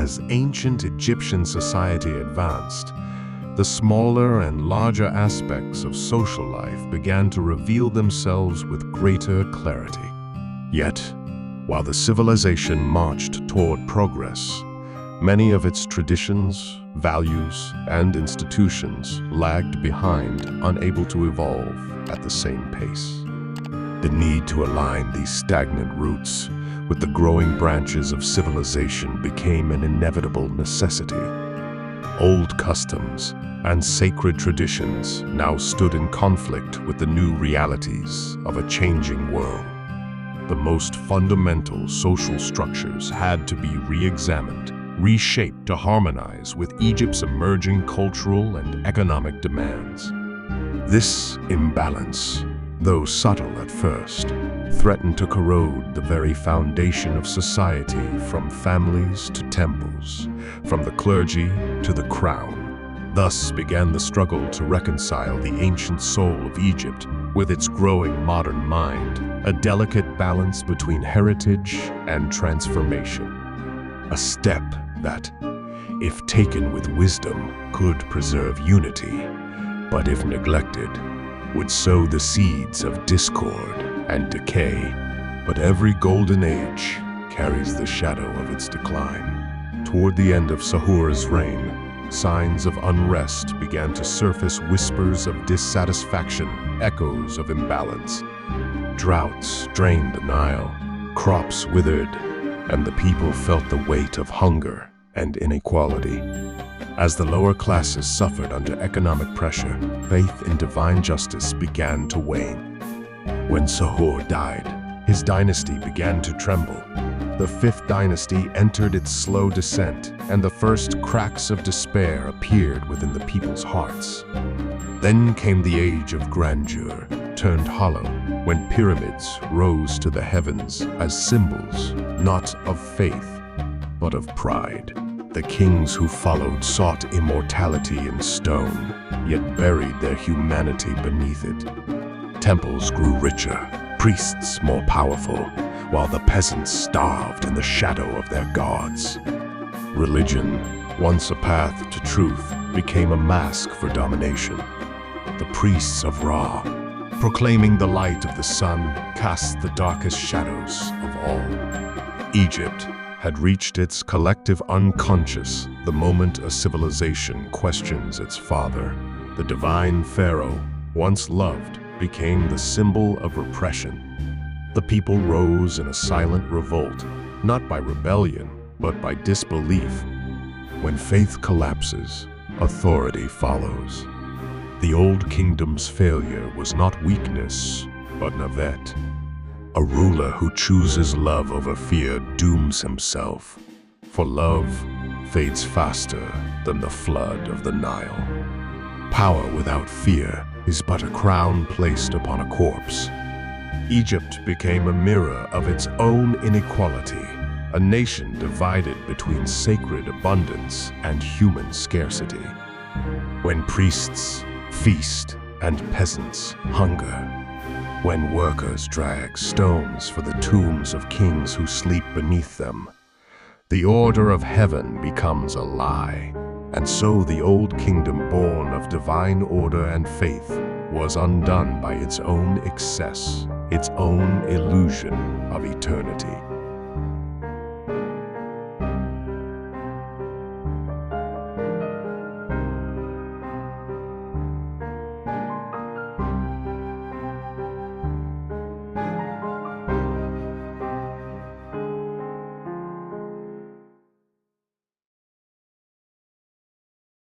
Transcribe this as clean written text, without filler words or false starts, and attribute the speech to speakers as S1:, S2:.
S1: As ancient Egyptian society advanced, the smaller and larger aspects of social life began to reveal themselves with greater clarity. Yet, while the civilization marched toward progress, many of its traditions, values, and institutions lagged behind, unable to evolve at the same pace. The need to align these stagnant roots with the growing branches of civilization became an inevitable necessity. Old customs and sacred traditions now stood in conflict with the new realities of a changing world. The most fundamental social structures had to be re-examined, reshaped to harmonize with Egypt's emerging cultural and economic demands. This imbalance, though subtle at first, threatened to corrode the very foundation of society, from families to temples, from the clergy to the crown. Thus began the struggle to reconcile the ancient soul of Egypt with its growing modern mind, a delicate balance between heritage and transformation. A step that, if taken with wisdom, could preserve unity, but if neglected, would sow the seeds of discord and decay. But every golden age carries the shadow of its decline. Toward the end of Sahur's reign, signs of unrest began to surface, whispers of dissatisfaction, echoes of imbalance. Droughts drained the Nile, crops withered, and the people felt the weight of hunger and inequality. As the lower classes suffered under economic pressure, faith in divine justice began to wane. When Sahur died, his dynasty began to tremble. The fifth dynasty entered its slow descent, and the first cracks of despair appeared within the people's hearts. Then came the age of grandeur, turned hollow, when pyramids rose to the heavens as symbols, not of faith, but of pride. The kings who followed sought immortality in stone, yet buried their humanity beneath it. Temples grew richer, priests more powerful, while the peasants starved in the shadow of their gods. Religion, once a path to truth, became a mask for domination. The priests of Ra, proclaiming the light of the sun, cast the darkest shadows of all. Egypt had reached its collective unconscious the moment a civilization questions its father. The divine pharaoh, once loved, became the symbol of repression. The people rose in a silent revolt, not by rebellion, but by disbelief. When faith collapses, authority follows. The old kingdom's failure was not weakness, but navet. A ruler who chooses love over fear dooms himself, for love fades faster than the flood of the Nile. Power without fear is but a crown placed upon a corpse. Egypt became a mirror of its own inequality, a nation divided between sacred abundance and human scarcity. When priests feast and peasants hunger, when workers drag stones for the tombs of kings who sleep beneath them, the order of heaven becomes a lie. And so the old kingdom, born of divine order and faith, was undone by its own excess, its own illusion of eternity.